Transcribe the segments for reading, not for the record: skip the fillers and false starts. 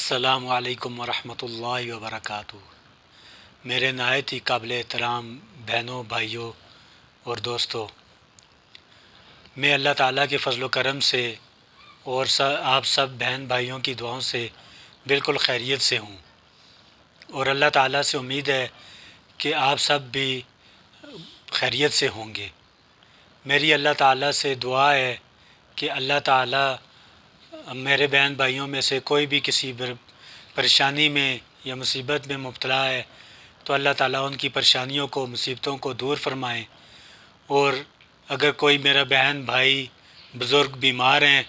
السلام علیکم ورحمۃ اللہ وبرکاتہ۔ میرے نہایت ہی قابل احترام بہنوں، بھائیوں اور دوستوں، میں اللہ تعالیٰ کے فضل و کرم سے اور آپ سب بہن بھائیوں کی دعاؤں سے بالکل خیریت سے ہوں، اور اللہ تعالیٰ سے امید ہے کہ آپ سب بھی خیریت سے ہوں گے۔ میری اللہ تعالیٰ سے دعا ہے کہ اللہ تعالیٰ میرے بہن بھائیوں میں سے کوئی بھی کسی پریشانی میں یا مصیبت میں مبتلا ہے تو اللہ تعالیٰ ان کی پریشانیوں کو، مصیبتوں کو دور فرمائیں، اور اگر کوئی میرا بہن بھائی بزرگ بیمار ہیں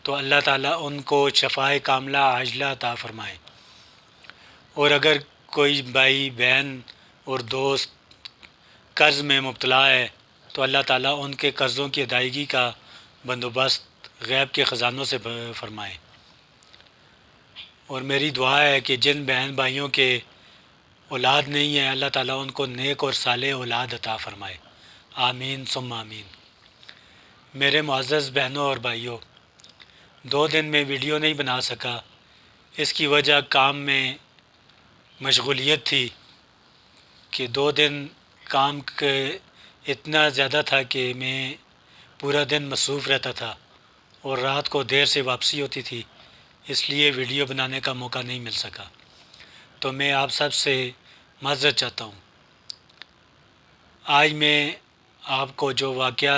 تو اللہ تعالیٰ ان کو شفائے کاملہ عاجلہ عطا فرمائیں، اور اگر کوئی بھائی بہن اور دوست قرض میں مبتلا ہے تو اللہ تعالیٰ ان کے قرضوں کی ادائیگی کا بندوبست غیب کے خزانوں سے فرمائیں۔ اور میری دعا ہے کہ جن بہن بھائیوں کے اولاد نہیں ہے اللہ تعالیٰ ان کو نیک اور صالح اولاد عطا فرمائے، آمین ثم آمین۔ میرے معزز بہنوں اور بھائیوں، 2 دن میں ویڈیو نہیں بنا سکا، اس کی وجہ کام میں مشغولیت تھی کہ 2 دن کام کے اتنا زیادہ تھا کہ میں پورا دن مصروف رہتا تھا اور رات کو دیر سے واپسی ہوتی تھی، اس لیے ویڈیو بنانے کا موقع نہیں مل سکا، تو میں آپ سب سے معذرت چاہتا ہوں۔ آج میں آپ کو جو واقعہ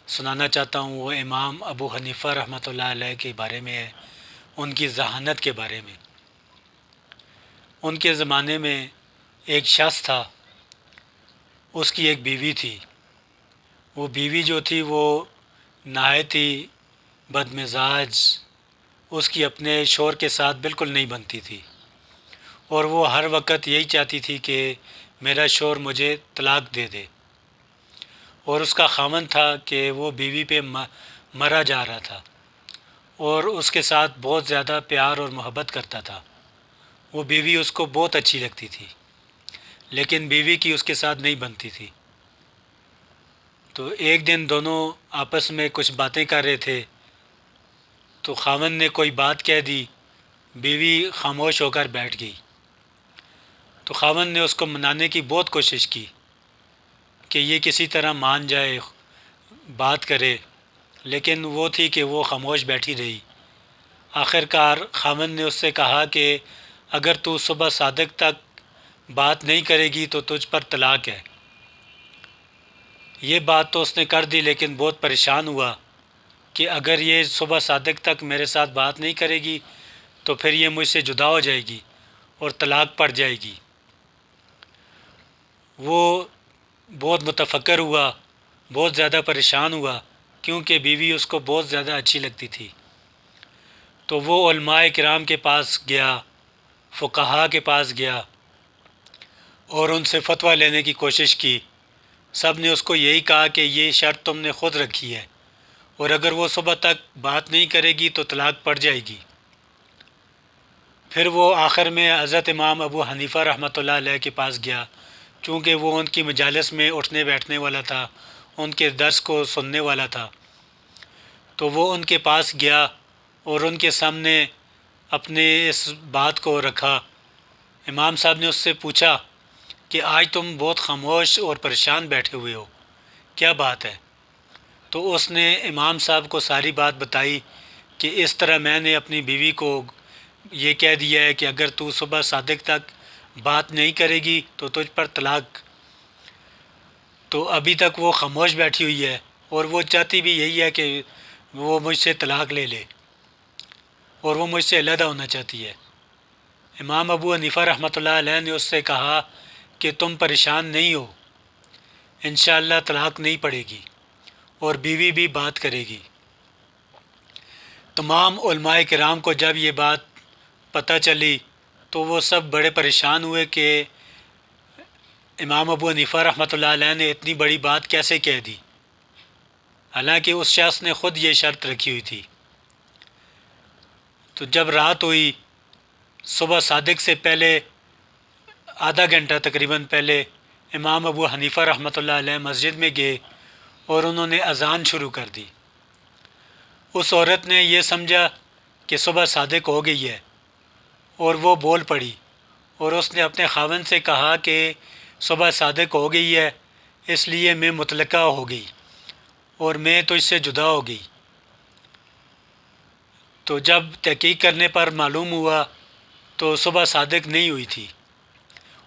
سنانا چاہتا ہوں وہ امام ابو حنیفہ رحمۃ اللہ علیہ کے بارے میں ہے، ان کی ذہانت کے بارے میں۔ ان کے زمانے میں ایک شخص تھا، اس کی ایک بیوی تھی۔ وہ بیوی جو تھی وہ نہایت ہی بدمزاج، اس کی اپنے شوہر کے ساتھ بالکل نہیں بنتی تھی، اور وہ ہر وقت یہی چاہتی تھی کہ میرا شوہر مجھے طلاق دے دے، اور اس کا خاوند تھا کہ وہ بیوی پہ مرا جا رہا تھا اور اس کے ساتھ بہت زیادہ پیار اور محبت کرتا تھا۔ وہ بیوی اس کو بہت اچھی لگتی تھی، لیکن بیوی کی اس کے ساتھ نہیں بنتی تھی۔ تو ایک دن دونوں آپس میں کچھ باتیں کر رہے تھے تو خاوند نے کوئی بات کہہ دی، بیوی خاموش ہو کر بیٹھ گئی۔ تو خاوند نے اس کو منانے کی بہت کوشش کی کہ یہ کسی طرح مان جائے، بات کرے، لیکن وہ تھی کہ وہ خاموش بیٹھی رہی۔ آخر کار خاوند نے اس سے کہا کہ اگر تو صبح صادق تک بات نہیں کرے گی تو تجھ پر طلاق ہے۔ یہ بات تو اس نے کر دی، لیکن بہت پریشان ہوا کہ اگر یہ صبح صادق تک میرے ساتھ بات نہیں کرے گی تو پھر یہ مجھ سے جدا ہو جائے گی اور طلاق پڑ جائے گی۔ وہ بہت متفکر ہوا، بہت زیادہ پریشان ہوا، کیونکہ بیوی اس کو بہت زیادہ اچھی لگتی تھی۔ تو وہ علماء کرام کے پاس گیا، فقہاء کے پاس گیا اور ان سے فتویٰ لینے کی کوشش کی۔ سب نے اس کو یہی کہا کہ یہ شرط تم نے خود رکھی ہے، اور اگر وہ صبح تک بات نہیں کرے گی تو طلاق پڑ جائے گی۔ پھر وہ آخر میں حضرت امام ابو حنیفہ رحمۃ اللہ علیہ کے پاس گیا، چونکہ وہ ان کی مجالس میں اٹھنے بیٹھنے والا تھا، ان کے درس کو سننے والا تھا۔ تو وہ ان کے پاس گیا اور ان کے سامنے اپنے اس بات کو رکھا۔ امام صاحب نے اس سے پوچھا کہ آج تم بہت خاموش اور پریشان بیٹھے ہوئے ہو، کیا بات ہے؟ تو اس نے امام صاحب کو ساری بات بتائی کہ اس طرح میں نے اپنی بیوی کو یہ کہہ دیا ہے کہ اگر تو صبح صادق تک بات نہیں کرے گی تو تجھ پر طلاق۔ تو ابھی تک وہ خاموش بیٹھی ہوئی ہے اور وہ چاہتی بھی یہی ہے کہ وہ مجھ سے طلاق لے لے اور وہ مجھ سے علیحدہ ہونا چاہتی ہے۔ امام ابو حنیفہ رحمۃ اللہ علیہ نے اس سے کہا کہ تم پریشان نہیں ہو، انشاءاللہ طلاق نہیں پڑے گی اور بیوی بھی بات کرے گی۔ تمام علماء کرام کو جب یہ بات پتہ چلی تو وہ سب بڑے پریشان ہوئے کہ امام ابو حنیفہ رحمۃ اللہ علیہ نے اتنی بڑی بات کیسے کہہ دی، حالانکہ اس شخص نے خود یہ شرط رکھی ہوئی تھی۔ تو جب رات ہوئی، صبح صادق سے پہلے آدھا گھنٹہ تقریباً پہلے امام ابو حنیفہ رحمۃ اللہ علیہ مسجد میں گئے اور انہوں نے اذان شروع کر دی۔ اس عورت نے یہ سمجھا کہ صبح صادق ہو گئی ہے اور وہ بول پڑی اور اس نے اپنے خاوند سے کہا کہ صبح صادق ہو گئی ہے، اس لیے میں مطلقہ ہو گئی اور میں تجھ سے جدا ہو گئی۔ تو جب تحقیق کرنے پر معلوم ہوا تو صبح صادق نہیں ہوئی تھی،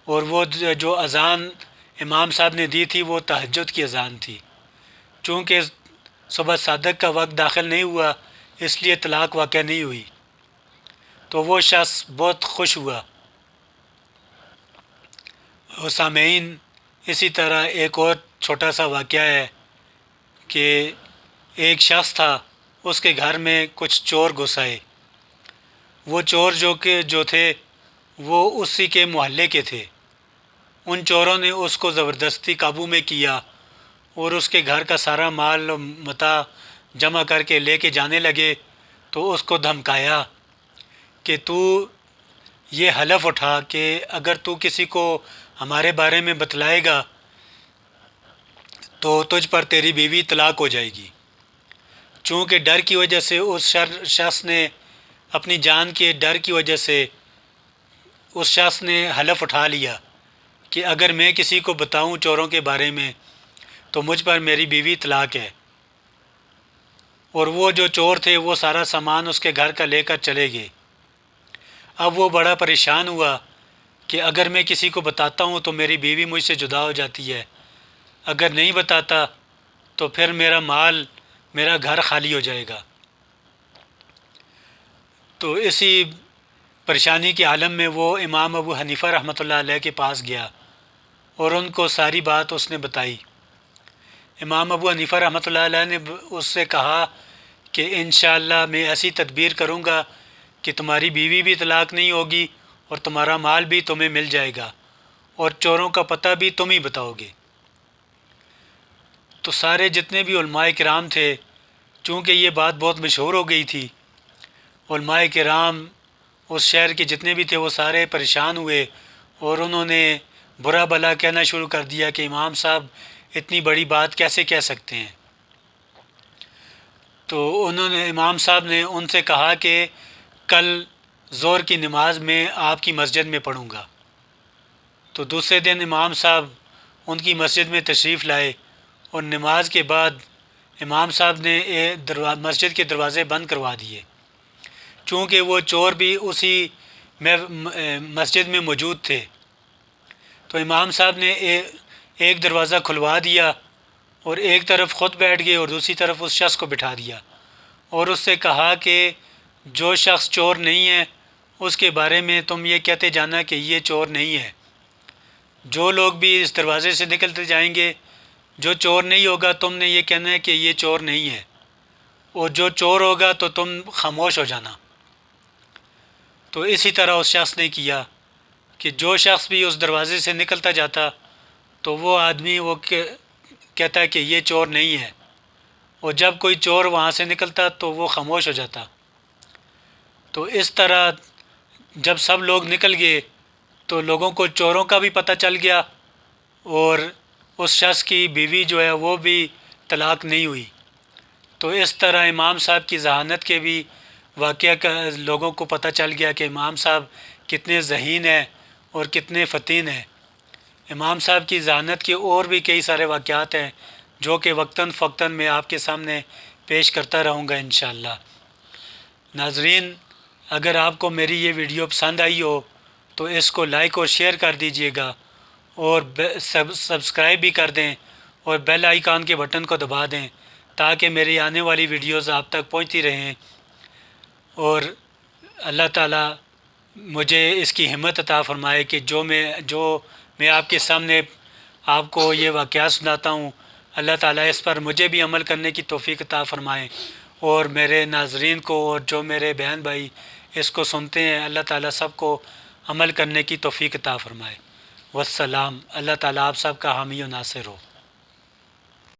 اور وہ جو اذان امام صاحب نے دی تھی وہ تہجد کی اذان تھی۔ چونکہ صبح صادق کا وقت داخل نہیں ہوا اس لیے طلاق واقع نہیں ہوئی، تو وہ شخص بہت خوش ہوا۔ اور سامعین، اسی طرح ایک اور چھوٹا سا واقعہ ہے کہ ایک شخص تھا، اس کے گھر میں کچھ چور گھس آئے۔ وہ چور جو تھے وہ اسی کے محلے کے تھے۔ ان چوروں نے اس کو زبردستی قابو میں کیا اور اس کے گھر کا سارا مال و متاع جمع کر کے لے کے جانے لگے۔ تو اس کو دھمکایا کہ تو یہ حلف اٹھا کہ اگر تو کسی کو ہمارے بارے میں بتلائے گا تو تجھ پر تیری بیوی طلاق ہو جائے گی۔ چونکہ ڈر کی وجہ سے اس شخص نے اپنی جان کے ڈر کی وجہ سے اس شخص نے حلف اٹھا لیا کہ اگر میں کسی کو بتاؤں چوروں کے بارے میں تو مجھ پر میری بیوی طلاق ہے۔ اور وہ جو چور تھے وہ سارا سامان اس کے گھر کا لے کر چلے گئے۔ اب وہ بڑا پریشان ہوا کہ اگر میں کسی کو بتاتا ہوں تو میری بیوی مجھ سے جدا ہو جاتی ہے، اگر نہیں بتاتا تو پھر میرا مال، میرا گھر خالی ہو جائے گا۔ تو اسی پریشانی کے عالم میں وہ امام ابو حنیفہ رحمۃ اللہ علیہ کے پاس گیا اور ان کو ساری بات اس نے بتائی۔ امام ابو حنیفہ رحمۃ اللہ علیہ نے اس سے کہا کہ انشاءاللہ میں ایسی تدبیر کروں گا کہ تمہاری بیوی بھی طلاق نہیں ہوگی اور تمہارا مال بھی تمہیں مل جائے گا اور چوروں کا پتہ بھی تم ہی بتاؤ گے۔ تو سارے جتنے بھی علماء کرام تھے، چونکہ یہ بات بہت مشہور ہو گئی تھی، علماء کرام اس شہر کے جتنے بھی تھے وہ سارے پریشان ہوئے اور انہوں نے برا بھلا کہنا شروع کر دیا کہ امام صاحب اتنی بڑی بات کیسے کہہ سکتے ہیں۔ تو انہوں نے امام صاحب نے ان سے کہا کہ کل ظہر کی نماز میں آپ کی مسجد میں پڑھوں گا۔ تو دوسرے دن امام صاحب ان کی مسجد میں تشریف لائے اور نماز کے بعد امام صاحب نے مسجد کے دروازے بند کروا دیے، چونکہ وہ چور بھی اسی مسجد میں موجود تھے۔ تو امام صاحب نے ایک دروازہ کھلوا دیا اور ایک طرف خود بیٹھ گئے اور دوسری طرف اس شخص کو بٹھا دیا اور اس سے کہا کہ جو شخص چور نہیں ہے اس کے بارے میں تم یہ کہتے جانا کہ یہ چور نہیں ہے۔ جو لوگ بھی اس دروازے سے نکلتے جائیں گے، جو چور نہیں ہوگا تم نے یہ کہنا ہے کہ یہ چور نہیں ہے، اور جو چور ہوگا تو تم خاموش ہو جانا۔ تو اسی طرح اس شخص نے کیا کہ جو شخص بھی اس دروازے سے نکلتا جاتا تو وہ آدمی وہ کہتا ہے کہ یہ چور نہیں ہے، اور جب کوئی چور وہاں سے نکلتا تو وہ خاموش ہو جاتا۔ تو اس طرح جب سب لوگ نکل گئے تو لوگوں کو چوروں کا بھی پتہ چل گیا اور اس شخص کی بیوی جو ہے وہ بھی طلاق نہیں ہوئی۔ تو اس طرح امام صاحب کی ذہانت کے بھی واقعہ کا لوگوں کو پتہ چل گیا کہ امام صاحب کتنے ذہین ہیں اور کتنے فطن ہیں۔ امام صاحب کی ذہانت کے اور بھی کئی سارے واقعات ہیں جو کہ وقتاً فوقتاً میں آپ کے سامنے پیش کرتا رہوں گا انشاءاللہ۔ ناظرین، اگر آپ کو میری یہ ویڈیو پسند آئی ہو تو اس کو لائک اور شیئر کر دیجئے گا اور سبسکرائب بھی کر دیں اور بیل آئیکن کے بٹن کو دبا دیں تاکہ میری آنے والی ویڈیوز آپ تک پہنچتی رہیں، اور اللہ تعالیٰ مجھے اس کی ہمت عطا فرمائے کہ جو میں آپ کے سامنے آپ کو یہ واقعات سناتا ہوں، اللہ تعالیٰ اس پر مجھے بھی عمل کرنے کی توفیق عطا فرمائے، اور میرے ناظرین کو اور جو میرے بہن بھائی اس کو سنتے ہیں اللہ تعالیٰ سب کو عمل کرنے کی توفیق عطا فرمائے۔ والسلام۔ اللہ تعالیٰ آپ سب کا حامی و ناصر ہو۔